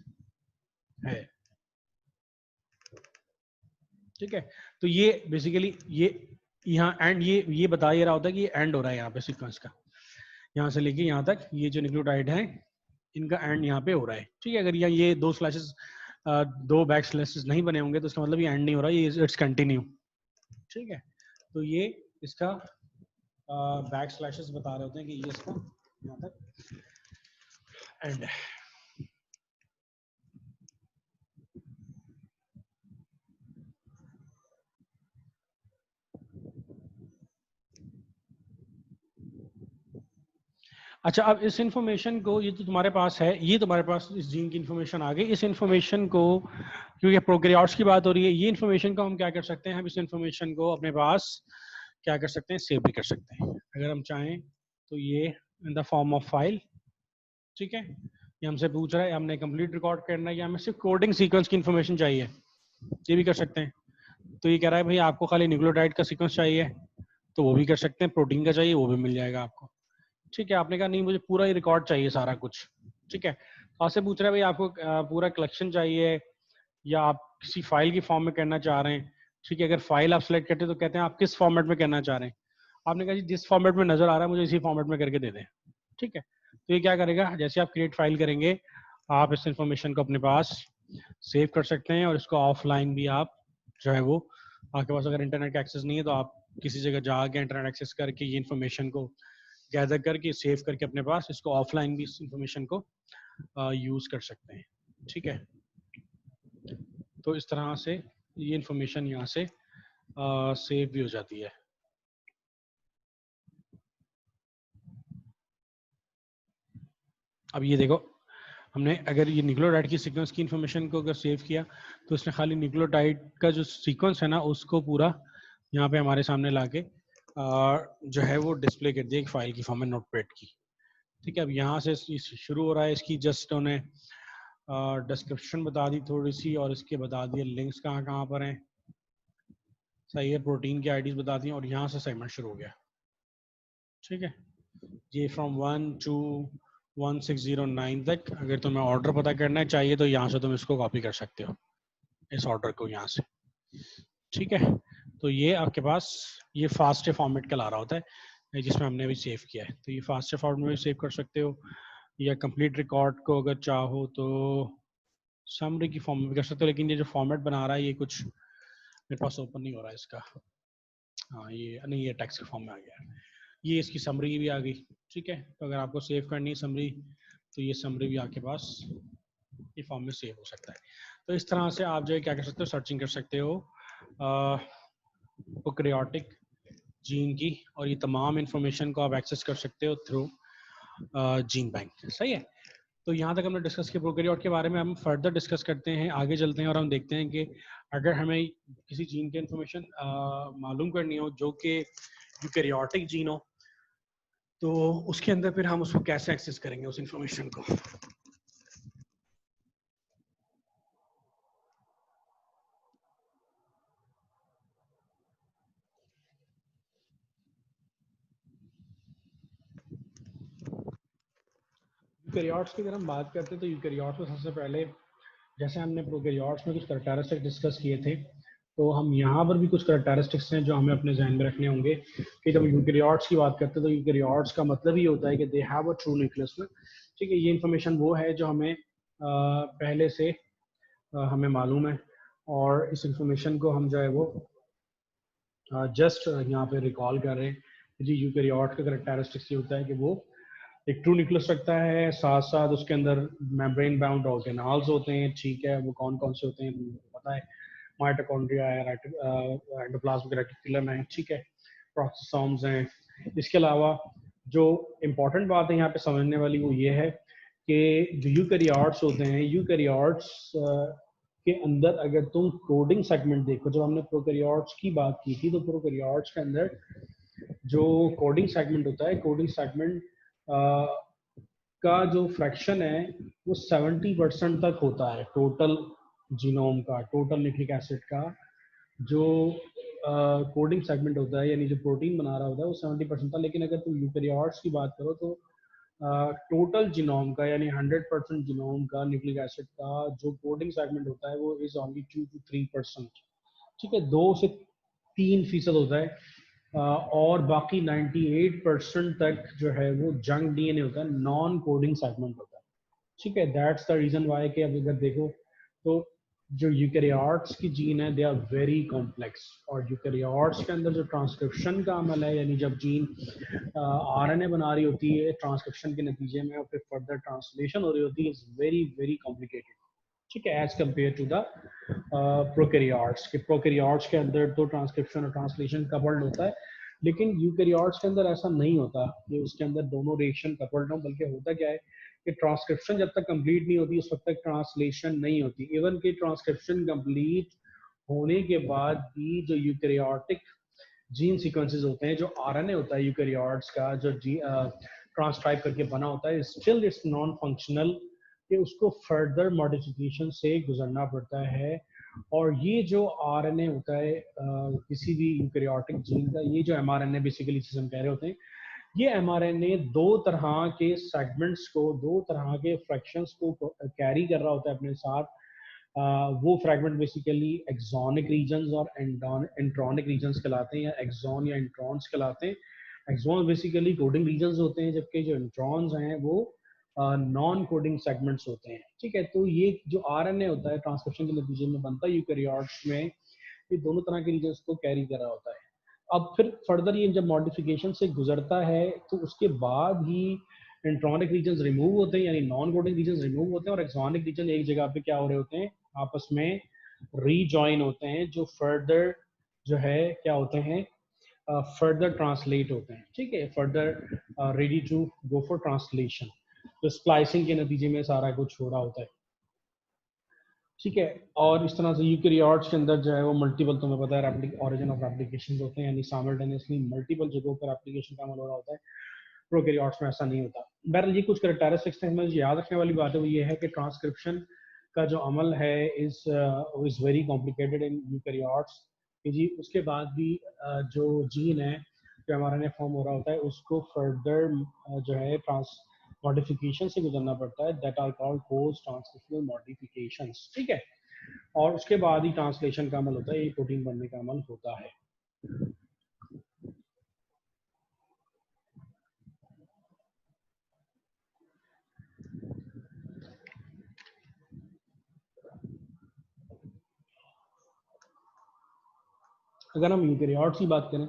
है। ठीक है, तो ये बेसिकली ये यहाँ एंड, ये बता ये रहा होता है कि ये एंड हो रहा है यहाँ पे सीक्वेंस का, यहाँ से लेके यहाँ तक ये जो न्यूक्लियोटाइड है इनका एंड यहाँ पे हो रहा है। ठीक है, अगर ये 2 स्लैशेस 2 बैक स्लैशेस नहीं बने होंगे तो इसका मतलब ये एंड नहीं हो रहा, ये इट्स कंटिन्यू। ठीक है, तो ये इसका बैक स्लैशेस बता रहे होते हैं कि ये इसका यहाँ तक एंड है। अच्छा, अब इस इंफॉर्मेशन को, ये तो तुम्हारे पास है, ये तुम्हारे पास इस जीन की इंफॉर्मेशन आ गई। इस इंफॉर्मेशन को, क्योंकि प्रोकैरियोट्स की बात हो रही है, ये इंफॉर्मेशन को हम क्या कर सकते हैं, हम इस इंफॉर्मेशन को अपने पास क्या कर सकते हैं, सेव भी कर सकते हैं अगर हम चाहें तो, ये in the form of file. ठीक है, ये हमसे पूछ रहा है हमने कंप्लीट रिकॉर्ड करना है या हमें सिर्फ कोडिंग सीक्वेंस की इंफॉर्मेशन चाहिए, ये भी कर सकते हैं। तो ये कह रहा है भाई आपको खाली न्यूक्लियोटाइड का सीक्वेंस चाहिए, तो वो भी कर सकते हैं। प्रोटीन का चाहिए, वो भी मिल जाएगा आपको। ठीक है, आपने कहा नहीं मुझे पूरा ही रिकॉर्ड चाहिए सारा कुछ। ठीक है, तो आपसे पूछ रहा है भाई आपको पूरा कलेक्शन चाहिए या आप किसी फाइल की फॉर्म में करना चाह रहे हैं। ठीक है, अगर फाइल आप सेलेक्ट करते हैं तो कहते हैं आप किस फॉर्मेट में करना चाह रहे हैं। आपने कहा जी जिस फॉर्मेट में नजर आ रहा है मुझे इसी फॉर्मेट में करके दे दें। ठीक है, तो ये क्या करेगा, जैसे आप क्रिएट फाइल करेंगे आप इस इंफॉर्मेशन को अपने पास सेव कर सकते हैं और इसको ऑफलाइन भी आप जो है वो, आपके पास अगर इंटरनेट का एक्सेस नहीं है तो आप किसी जगह जाके इंटरनेट एक्सेस करके ये इन्फॉर्मेशन को गैदर करके सेव करके अपने पास इसको ऑफलाइन भी इस इंफॉर्मेशन को यूज कर सकते हैं। ठीक है, तो इस तरह से ये इंफॉर्मेशन यहाँ से सेव भी हो जाती है। अब ये देखो, हमने अगर ये न्यूक्लियोटाइड की सीक्वेंस की इंफॉर्मेशन को अगर सेव किया तो इसने खाली न्यूक्लियोटाइड का जो सीक्वेंस है ना उसको पूरा यहाँ पे हमारे सामने लाके जो है वो डिस्प्ले कर दिया एक फाइल की फॉर्म में, नोटपैड की। ठीक है, अब यहाँ से शुरू हो रहा है इसकी, जस्ट उन्हें डिस्क्रिप्शन बता दी थोड़ी सी और इसके बता दिए लिंक्स कहाँ कहाँ पर हैं। सही है, प्रोटीन की आईडीज बता दी और यहाँ से सेगमेंट शुरू हो गया। ठीक है, ये फ्रॉम 1 to 1609 तक अगर तुम्हें ऑर्डर पता करना है चाहिए तो यहाँ से तुम इसको कॉपी कर सकते हो, इस ऑर्डर को यहाँ से। ठीक है, तो ये आपके पास ये फास्ट फॉर्मेट का ला रहा होता है जिसमें हमने अभी सेव किया है। तो ये फास्ट फॉर्मेट में सेव कर सकते हो या कंप्लीट रिकॉर्ड को अगर चाहो तो समरी की फॉर्म में भी कर सकते हो। लेकिन ये जो फॉर्मेट बना रहा है ये कुछ मेरे पास ओपन नहीं हो रहा है इसका। हाँ ये नहीं, ये टेक्स्ट के फॉर्म में आ गया, ये इसकी समरी भी आ गई। ठीक है, तो अगर आपको सेव करनी है समरी तो ये समरी भी आपके पास ये फॉर्म में सेव हो सकता है। तो इस तरह से आप जो है क्या कर सकते हो, सर्चिंग कर सकते हो प्रोकैरियोटिक जीन की, और ये तमाम इंफॉर्मेशन को आप एक्सेस कर सकते हो थ्रू जीन बैंक। सही है, तो यहाँ तक हमने डिस्कस किया प्रोकैरियोट के बारे में। हम फर्दर डिस्कस करते हैं, आगे चलते हैं और हम देखते हैं कि अगर हमें किसी जीन की इंफॉर्मेशन मालूम करनी हो जो कि यूकैरियोटिक जीन हो तो उसके अंदर फिर हम उसको कैसे एक्सेस करेंगे उस इंफॉर्मेशन को। यूकैरियोट्स की अगर हम बात करते हैं तो यूकैरियोट्स में सबसे पहले, जैसे हमने प्रोकैरियोट्स में कुछ कैरेक्टरिस्टिक्स डिस्कस किए थे, तो हम यहाँ पर भी कुछ कैरेक्टरिस्टिक्स हैं जो हमें अपने जहन में रखने होंगे कि जब यूकैरियोट्स की बात करते हैं तो यूकैरियोट्स का मतलब ही होता है कि दे हैव अ ट्रू न्यूक्लियस में। ठीक है, ये इंफॉर्मेशन वो है जो हमें पहले से हमें मालूम है और इस इंफॉर्मेशन को हम जो है वो जस्ट यहाँ पे रिकॉल कर रहे हैं। जी यूकैरियोट का कैरेक्टरिस्टिक्स ये होता है कि वो एक ट्रू न्यूक्लियस रखता है, साथ साथ उसके अंदर मेम्ब्रेन बाउंड ऑर्गेनल्स होते हैं। ठीक है, वो कौन कौन से होते हैं तुमको पता है, माइटोकॉन्ड्रिया है, एंडोप्लाज्मिक रेटिकुलम है, ठीक है, प्रोक्सोसोम्स हैं। इसके अलावा जो इम्पोर्टेंट बात है यहाँ पे समझने वाली वो ये है कि जो यूकैरियोट्स होते हैं, यूकैरियोट्स के अंदर अगर तुम कोडिंग सेगमेंट देखो, जब हमने प्रोकैरियोट्स की बात की थी, तो प्रोकैरियोट्स के अंदर जो कोडिंग सेगमेंट होता है, कोडिंग सेगमेंट का जो फ्रैक्शन है वो 70% तक होता है टोटल जीनोम का, टोटल न्यूक्लिक एसिड का जो कोडिंग सेगमेंट होता है, यानी जो प्रोटीन बना रहा होता है वो 70% था। लेकिन अगर तुम यूकैरियोट्स की बात करो तो टोटल जीनोम का, यानी 100% जीनोम का न्यूक्लिक एसिड का जो कोडिंग सेगमेंट होता है वो इज ओनली 2 to 3%। ठीक है, 2 से 3% होता है। और बाकी 98% तक जो है वो जंक डीएनए होता है, नॉन कोडिंग सेगमेंट होता है। ठीक है, दैट्स द रीजन वाई कि अब अगर देखो तो जो यूकैरियोट्स की जीन है दे आर वेरी कॉम्प्लेक्स, और यूकैरियोट्स के अंदर जो ट्रांसक्रिप्शन का अमल है, यानी जब जीन आरएनए बना रही होती है ट्रांसक्रिप्शन के नतीजे में और फिर फर्दर ट्रांसलेशन हो रही होती है, इज वेरी वेरी कॉम्प्लिकेटेड। ठीक है, as compare to the prokaryotes के, प्रोकैरियोट्स के अंदर तो ट्रांसक्रिप्शन और ट्रांसलेशन कपल्ड होता है, लेकिन यूकैरियोट्स के अंदर ऐसा नहीं होता कि उसके अंदर दोनों रिएक्शन कपल्ड हो, बल्कि होता क्या है कि ट्रांसक्रिप्शन जब तक कंप्लीट नहीं होती उस वक्त तक ट्रांसलेशन नहीं होती। इवन कि ट्रांसक्रिप्शन कंप्लीट होने के बाद भी जो यूकैरियोटिक जीन सीक्वेंसेस होते हैं, जो आरएनए होता है यूकैरियोट्स का, जो ट्रांसक्राइब करके बना होता है, स्टिल इट्स नॉन फंक्शनल, कि उसको फर्दर मॉडिफिकेशन से गुजरना पड़ता है। और ये जो आरएनए होता है किसी भी यूकैरियोटिक जीन का, ये जो एमआरएनए बेसिकली जिसे हम कह रहे होते हैं, ये एमआरएनए दो तरह के सेगमेंट्स को, दो तरह के फ्रैक्शंस को कैरी कर रहा होता है अपने साथ। वो फ्रैगमेंट बेसिकली एक्सोनिक रीजन्स और एंट्रॉनिक रीजन्स कहलाते हैं, या एक्सॉन या इंट्रॉन्स कहलाते हैं। एक्सॉन बेसिकली कोडिंग रीजन्स होते हैं, जबकि जो इंट्रॉन्स हैं वो नॉन कोडिंग सेगमेंट्स होते हैं। ठीक है, तो ये जो आरएनए होता है ट्रांसक्रिप्शन के नतीजे में बनता है यूकैरियोट्स में, ये दोनों तरह के रीजन्स को कैरी कर रहा होता है। अब फिर फर्दर ये जब मॉडिफिकेशन से गुजरता है तो उसके बाद ही इंट्रॉनिक रीजन्स रिमूव होते हैं, यानी नॉन कोडिंग रीजन्स रिमूव होते हैं, और एक्सॉनिक रीजन एक जगह पे क्या हो रहे होते हैं, आपस में रीजॉइन होते हैं, जो फर्दर जो है क्या होते हैं, फर्दर ट्रांसलेट होते हैं। ठीक है, further ready to go for translation, तो स्प्लाइसिंग के नतीजे में सारा कुछ हो रहा होता है। ठीक है, और इस तरह से यूकैरियोट्स के अंदर जो है वो मल्टीपल, तुम्हें पता है ऑरिजिन ऑफ एप्लीकेशन होते हैं, यानी साइमल्टेनियसली मल्टीपल जगहों पर एप्लीकेशन का अमल हो रहा होता है। प्रोकैरियोट्स में ऐसा नहीं होता। बहरहाल ये कुछ कैरेक्टरिस्टिक्स हैं, इसमें याद रखने वाली बात है वो ये है कि ट्रांसक्रिप्शन का जो अमल है is very complicated in eukaryotes. कि जी उसके बाद भी जो जीन है जो एमआरएनए फॉर्म हो रहा होता है उसको फर्दर जो है ट्रांस मॉडिफिकेशन से गुजरना पड़ता है, that are called post transcriptional modifications. ठीक है, और उसके बाद ही ट्रांसलेशन का अमल होता है, ये प्रोटीन बनने का अमल होता है। अगर हम यूकैरियोट्स की बात करें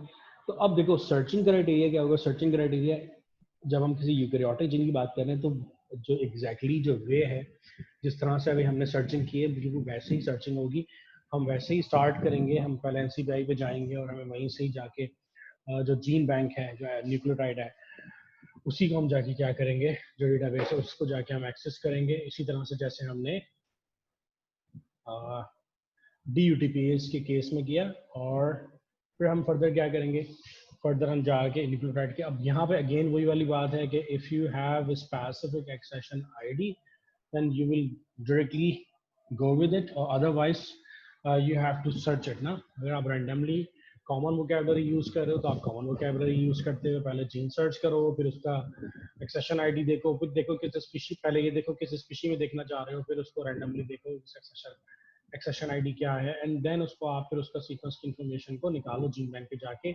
तो अब देखो सर्चिंग क्राइटेरिया क्या होगा। सर्चिंग क्राइटेरिया जब हम किसी यूकैरियोटिक जीन की बात कर रहे हैं तो जो एग्जैक्टली जो वे है, जिस तरह से अभी हमने सर्चिंग की है बिल्कुल वैसे ही सर्चिंग होगी। हम वैसे ही स्टार्ट करेंगे, हम पहले एनसीबीआई पे जाएंगे और हमें वहीं से ही जाके जो जीन बैंक है, जो न्यूक्लियोटाइड है, उसी को हम जाके क्या करेंगे, जो डेटाबेस है उसको जाके हम एक्सेस करेंगे, इसी तरह से जैसे हमने DUTPAs के केस में किया। और फिर हम फर्दर क्या करेंगे, फर्दर हम जाके न्यूक्लियोटाइड के, अब यहाँ पे अगेन वही वाली बात है कि if you have specific accession ID then you will directly go with it, और otherwise you have to search it ना। अगर आप रैंडमली कॉमन वोकैबुलरी यूज कर रहे हो तो आप कॉमन वोकैबुलरी यूज करते हो, पहले जीन सर्च करो, फिर उसका एक्सेशन आईडी देखो, फिर देखो किस स्पीशी, पहले ये देखो किस स्पीशी में देखना चाह रहे हो, फिर उसको रैंडमली देखो एक्सेशन आईडी क्या है, एंड देन उसको आप फिर उसका सीक्वेंस की इंफॉर्मेशन को निकालो जीन बैंक पे जाके।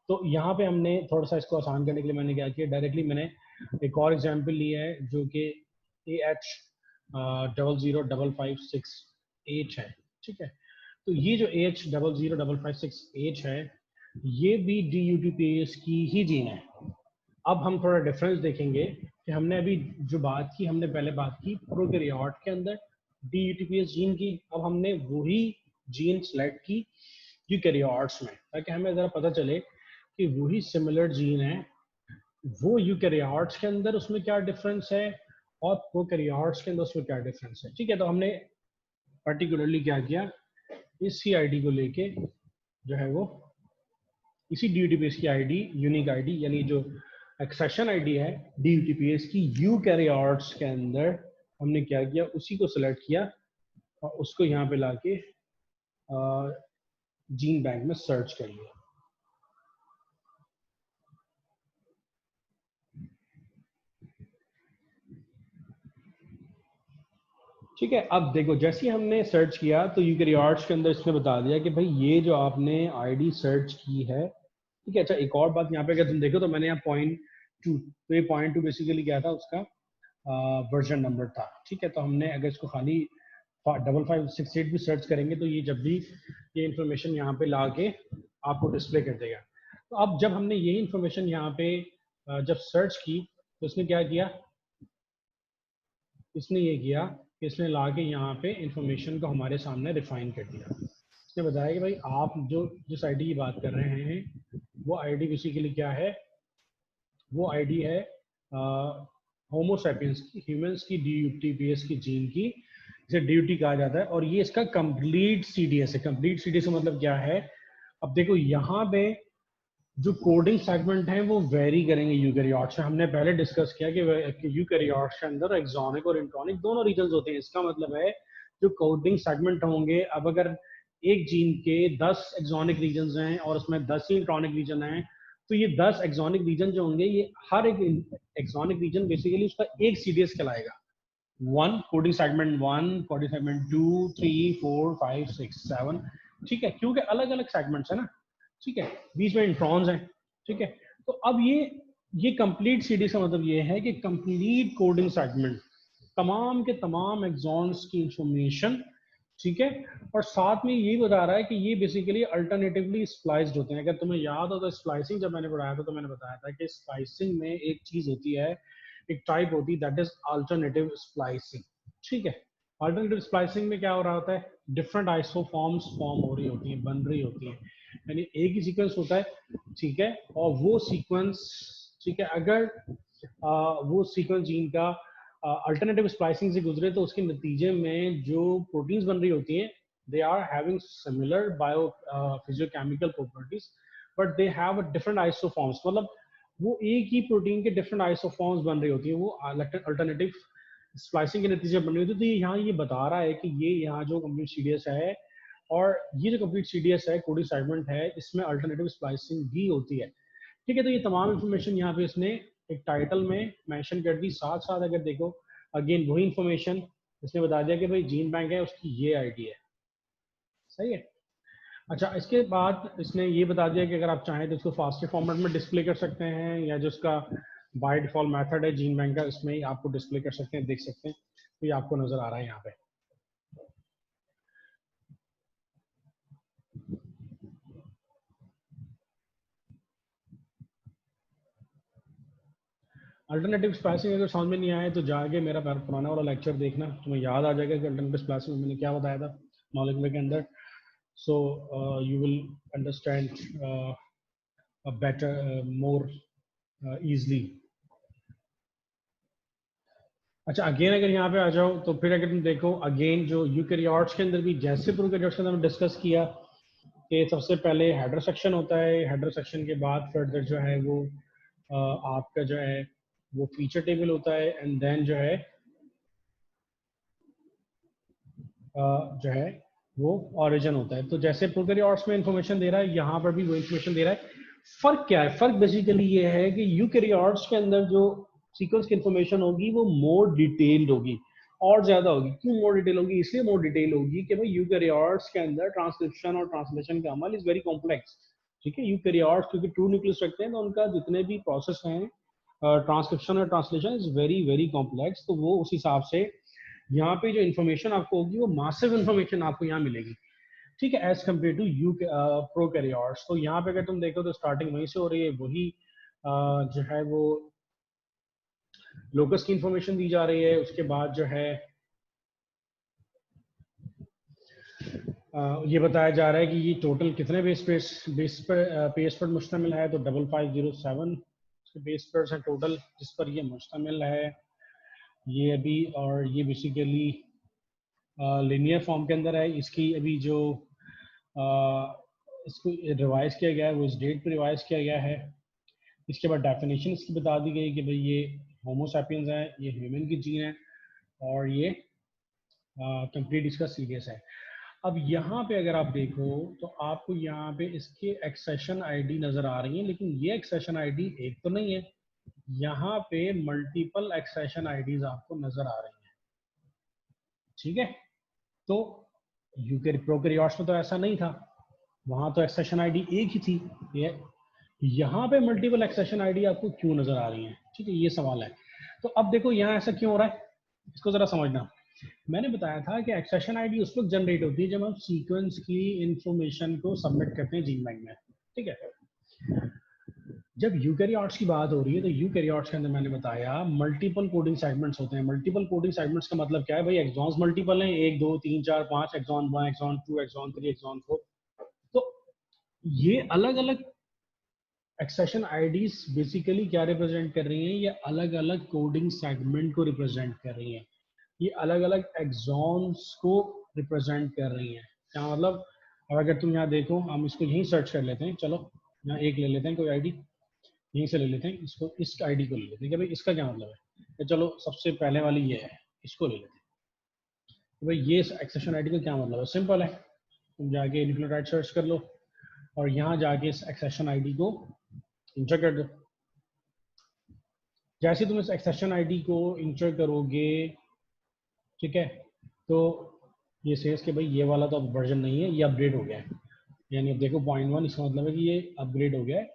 तो यहाँ पे हमने थोड़ा सा इसको आसान करने के लिए मैंने क्या किया, डायरेक्टली मैंने एक और एग्जांपल लिया है जो कि AH005568 है। ठीक है, तो ये जो AH005568 है ये भी DUTPAs की ही जीन है। अब हम थोड़ा डिफरेंस देखेंगे कि हमने अभी जो बात की, हमने पहले बात की प्रोकैरियोट के अंदर DUTPAs जीन की, अब हमने वही जीन सेलेक्ट की यूकैरियोट्स में, ताकि हमें ज़रा पता चले कि वही सिमिलर जीन है वो यूकैरियोट्स के अंदर, उसमें क्या डिफरेंस है और प्रोकैरियोट्स के अंदर उसमें क्या डिफरेंस है। ठीक है, तो हमने पर्टिकुलरली क्या किया, इसी आईडी को लेके जो है वो इसी DUTPS की आईडी, यूनिक आईडी यानी जो एक्सेशन आईडी है DUTPS की यूकैरियोट्स के अंदर, हमने क्या किया, उसी को सिलेक्ट किया और उसको यहाँ पे लाके जीन बैंक में सर्च कर लिया। ठीक है, अब देखो जैसे ही हमने सर्च किया तो यूकैरियोट्स के अंदर इसने बता दिया कि भाई ये जो आपने आईडी सर्च की है। ठीक है, अच्छा एक और बात यहाँ पे अगर तुम देखो तो मैंने यहाँ .2, तो ये .2 बेसिकली क्या था, उसका वर्जन नंबर था। ठीक है, तो हमने अगर इसको खाली 5568 भी सर्च करेंगे तो ये जब भी ये इंफॉर्मेशन यहाँ पे ला के आपको डिस्प्ले कर देगा। तो अब जब हमने यही इंफॉर्मेशन यहाँ पे जब सर्च की तो इसने क्या किया, इसने ये किया कि इसने ला के यहाँ पे इंफॉर्मेशन को हमारे सामने रिफाइन कर दिया। इसने बताया कि भाई आप जो जिस आईडी की बात कर रहे हैं वो आईडी बेसिकली क्या है, वो आईडी है होमो सैपियंस की, ह्यूमंस की DUTPS की जीन की, इसे DUT कहा जाता है और ये इसका कंप्लीट CDS है। कंप्लीट CDS का मतलब क्या है, अब देखो यहाँ पे जो कोडिंग सेगमेंट है वो वेरी करेंगे यूकैरियोट्स से। हमने पहले डिस्कस किया कि यूकैरियोट्स के अंदर एक्सोनिक और इंट्रोनिक दोनों रीजन होते हैं। इसका मतलब है जो कोडिंग सेगमेंट होंगे, अब अगर एक जीन के 10 एक्सोनिक रीजन हैं और उसमें 10 ही इंट्रोनिक रीजन हैं, तो ये 10 एक्सोनिक रीजन जो होंगे, ये हर एक एक्सोनिक रीजन बेसिकली उसका एक CDS कहलाएगा। 1 कोडिंग सेगमेंट 1, कोडिंग सेगमेंट 2, 3, 4, 5, 6, 7। ठीक है, क्योंकि अलग अलग सेगमेंट्स है ना। ठीक है, बीच में इंट्रॉन्स हैं। ठीक है, तो अब ये कंप्लीट CDS का मतलब ये है कि कंप्लीट कोडिंग सेगमेंट, तमाम के तमाम एक्सॉन्स की इंफॉर्मेशन। ठीक है, और साथ में ये बता रहा है कि ये बेसिकली अल्टरनेटिवली स्प्लाइस्ड होते हैं। अगर तुम्हें याद हो तो स्प्लाइसिंग जब मैंने पढ़ाया था तो मैंने बताया था कि स्प्लाइसिंग में एक चीज होती है, एक टाइप होती है, दैट इज अल्टरनेटिव स्प्लाइसिंग। ठीक है, अल्टरनेटिव स्प्लाइसिंग में क्या हो रहा होता है, डिफरेंट आइसोफॉर्म्स फॉर्म हो रही होती हैं, बन रही होती हैं, यानी एक ही सीक्वेंस होता है। ठीक है, और वो सीक्वेंस, ठीक है, अगर वो सीक्वेंस जीन का अल्टरनेटिव स्प्लाइसिंग से गुजरे तो उसके नतीजे में जो प्रोटीन्स बन रही होती हैं, they are having similar bio physicochemical properties, but they have a different isoforms. मतलब वो एक ही प्रोटीन के डिफरेंट आइसोफॉर्म्स बन रही होती है, वो अल्टरनेटिव स्प्लाइसिंग के नतीजे बन रही होती है। तो यहाँ ये बता रहा है कि ये यहाँ जो कंप्लीट CDS है, और ये जो कंप्लीट CDS है, कोडिंग सेगमेंट है, इसमें अल्टरनेटिव स्प्लाइसिंग भी होती है। ठीक है, तो ये तमाम इंफॉर्मेशन यहाँ पे इसने एक टाइटल में मेंशन कर दी। साथ साथ अगर देखो अगेन वही इंफॉर्मेशन इसने बता दिया कि भाई जीन बैंक है, उसकी ये आईडी है। सही है। अच्छा, इसके बाद इसने ये बता दिया कि अगर आप चाहें तो इसको फास्टर फॉर्मेट में डिस्प्ले कर सकते हैं, या जो इसका बाय डिफॉल्ट मेथड है जीन बैंक का, इसमें ही आपको डिस्प्ले कर सकते हैं, देख सकते हैं। तो ये आपको नजर आ रहा है यहाँ पे। अल्टरनेटिव स्प्लाइसिंग अगर समझ में नहीं आए तो जाके मेरा पुराना वाला लेक्चर देखना, तुम्हें याद आ जाएगा कि अल्टरनेटिव स्प्लाइसिंग में मैंने क्या बताया था नॉलेज के अंदर। So you will understand better more easily. अच्छा, अगेन अगर यहाँ पे आ जाओ तो फिर अगर तुम देखो अगेन जो यूकैरियोट्स के अंदर भी, जैसे प्रोकैरियोट्स के अंदर हमने डिस्कस किया कि सबसे पहले हेडर सेक्शन होता है, हेडर सेक्शन के बाद फर्दर जो है वो आपका जो है वो फीचर टेबल होता है, एंड देन जो है जो है वो ओरिजिन होता है। तो जैसे प्रोकैरियोट्स में इंफॉर्मेशन दे रहा है, यहाँ पर भी वो इंफॉर्मेशन दे रहा है। फर्क क्या है, फर्क बेसिकली ये है कि यूकैरियोट्स के अंदर जो सीक्वेंस की इंफॉर्मेशन होगी वो मोर डिटेल्ड होगी और ज्यादा होगी। क्यों मोर डिटेल होगी, इसलिए मोर डिटेल होगी कि भाई यूकैरियोट्स के अंदर ट्रांसक्रिप्शन और ट्रांसलेशन का अमल इज वेरी कॉम्प्लेक्स। ठीक है, यूकैरियोट्स क्योंकि ट्रू न्यूक्लियस रखते हैं तो उनका जितने भी प्रोसेस हैं ट्रांसक्रिप्शन और translation is very very complex. तो वो उस हिसाब से यहाँ पे जो इन्फॉर्मेशन आपको होगी वो मासिव इन्फॉर्मेशन आपको यहाँ मिलेगी। ठीक है, एज कम्पेयर टू प्रोकैरियोट्स। तो यहाँ पे अगर तुम देखो तो स्टार्टिंग वहीं से हो रही है, वही जो है वो लोकस की इंफॉर्मेशन दी जा रही है। उसके बाद जो है ये बताया जा रहा है कि ये टोटल कितने पेज पर मुश्तमिल है, तो 5507 बेस पर है टोटल जिस पर ये मुश्तमिल है। ये अभी, और ये बेसिकली लिनियर फॉर्म के अंदर है। इसकी अभी जो इसको रिवाइज किया गया है वो इस डेट पे रिवाइज किया गया है। इसके बाद डेफिनेशन इसकी बता दी गई कि भाई ये होमोसैपियंस है, ये ह्यूमन की जीन है, और ये कंप्लीट इसका सीरियस है। अब यहाँ पे अगर आप देखो तो आपको यहाँ पे इसके एक्सेशन आईडी नजर आ रही है, लेकिन ये एक्सेशन आईडी एक तो नहीं है, यहाँ पे मल्टीपल एक्सेशन आईडीज आपको नजर आ रही हैं। ठीक है, तो यूके प्रोकैरियोट्स में तो ऐसा नहीं था, वहां तो एक्सेशन आईडी एक ही थी। ये यहाँ पे मल्टीपल एक्सेशन आईडी आपको क्यों नजर आ रही है? ठीक है, ये सवाल है। तो अब देखो यहाँ ऐसा क्यों हो रहा है, इसको जरा समझना। मैंने बताया था कि एक्सेशन आईडी उस वक्त जनरेट होती है जब हम सीक्वेंस की इंफॉर्मेशन को सबमिट करते हैं जीन बैंक में। ठीक है, जब यूकैरियोट्स की बात हो रही है तो यूकैरियोट्स के अंदर मैंने बताया मल्टीपल कोडिंग सेगमेंट्स होते हैं। मल्टीपल कोडिंग सेगमेंट्स का मतलब क्या है भाई? एक्सॉन्स मल्टीपल हैं, 1 2 3 4 5, एक्सॉन 1, एक्सॉन 2, एक्सॉन 3, एक्सॉन 4। तो ये अलग अलग एक्सेशन आईडीज बेसिकली क्या रिप्रेजेंट कर रही हैं? ये अलग अलग कोडिंग सेगमेंट को रिप्रेजेंट कर रही हैं, ये अलग अलग एक्सॉन्स को रिप्रेजेंट कर रही हैं। क्या मतलब? अब अगर तुम यहाँ देखो, हम इसको यहीं सर्च कर लेते हैं, चलो यहाँ एक ले लेते हैं कोई आईडी, यहीं से ले लेते हैं इसको, इस आईडी को ले लेते हैं कि भाई इसका क्या मतलब है। तो चलो सबसे पहले वाली ये है, इसको ले लेते हैं। तो भाई ये एक्सेशन आईडी का क्या मतलब है? सिंपल है, तुम जाके न्यूक्लियोटाइड सर्च कर लो और यहाँ जाके इस एक्सेशन आईडी को इंटर कर दो। जैसे तुम इस एक्सेशन आईडी को इंटर करोगे, ठीक है, तो ये सेज कि भाई ये वाला तो अब वर्जन नहीं है, ये अपग्रेड हो गया है। यानी अब देखो 0.1, इसका मतलब है कि ये अपग्रेड हो गया है,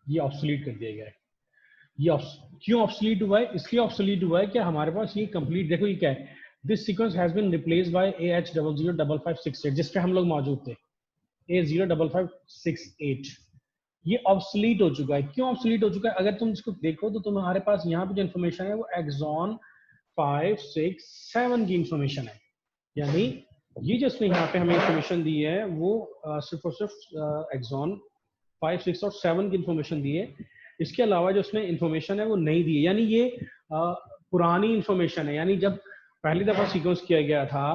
ये ऑब्सोलीट कर दिया गया है। ये क्यों ऑब्सोलीट हुआ है? इसलिए ऑब्सोलीट हुआ है कि हमारे पास ये कंप्लीट, देखो ये क्या है, this sequence has been replaced by AH005568, जिस पे हम लोग मौजूद थे, A05568। ये ऑब्सोलीट हो चुका है। क्यों ऑब्सोलीट हो चुका है? अगर तुम इसको देखो तो तुम्हारे पास यहाँ पे जो इन्फॉर्मेशन है वो एक्सॉन 5 6 7 की इंफॉर्मेशन है। यानी ये जो इसने यहाँ पे हमें इंफॉर्मेशन दी है वो सिर्फ और सिर्फ एक्सॉन 5 6 और 7 की इंफॉर्मेशन दी है। इसके अलावा जो उसने इंफॉर्मेशन है वो नहीं दी है। यानी ये पुरानी इंफॉर्मेशन है। यानी जब पहली दफा सीक्वेंस किया गया था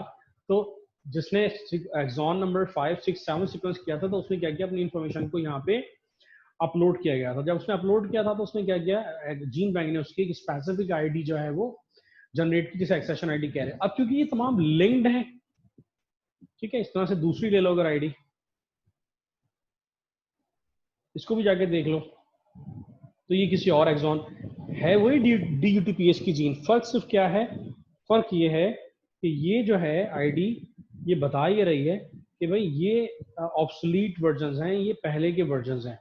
तो जिसने एक्सॉन नंबर 5 6 7 सीक्वेंस किया था तो उसने क्या किया, अपनी इंफॉर्मेशन को यहाँ पे अपलोड किया गया था। जब उसने अपलोड किया था तो उसने क्या किया, जीन बैंक ने उसकी एक स्पेसिफिक आईडी जो है वो जनरेट की, जिसे एक्सेशन आईडी कह रहे हैं। अब क्योंकि ये तमाम लिंक्ड हैं, ठीक है, इस तरह से दूसरी ले लो अगर आईडी, इसको भी जाके देख लो तो ये किसी और एक्सॉन है, वही DUTPH की जीन। फर्क सिर्फ क्या है? फर्क ये है कि ये जो है आईडी ये बता ये रही है कि भाई ये ऑब्सोलीट वर्जन्स हैं, ये पहले के वर्जन्स हैं।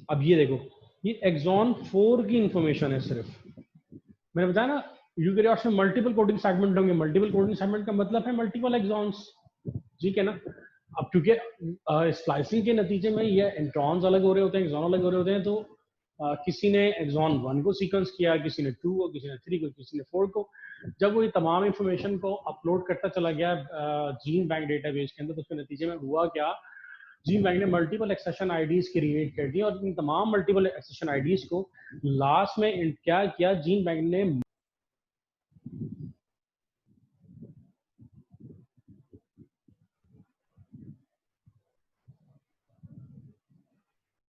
अब ये देखो, ये एक्सॉन 4 की इंफॉर्मेशन है सिर्फ। मैंने बताया ना यूकैरियोट्स में मल्टीपल कोडिंग सेगमेंट होंगे। मल्टीपल कोडिंग सेगमेंट का मतलब है मल्टीपल एक्सॉन्स, ठीक है ना। अब क्योंकि स्प्लाइसिंग के नतीजे में ये इंट्रॉन्स अलग हो रहे होते हैं, एक्सॉन अलग हो रहे होते हैं, तो किसी ने एक्सॉन 1 को सीक्वेंस किया, किसी ने 2 को, किसी ने 3 को, किसी ने 4 को। जब वो ये तमाम इंफॉर्मेशन को अपलोड करता चला गया जीन बैंक डेटाबेस के अंदर, तो उसके नतीजे में हुआ क्या, जीन बैंक ने मल्टीपल एक्सेशन आईडीज क्रिएट कर दी और इन तमाम मल्टीपल एक्सेशन आईडीज को लास्ट में क्या किया, जीन बैंक ने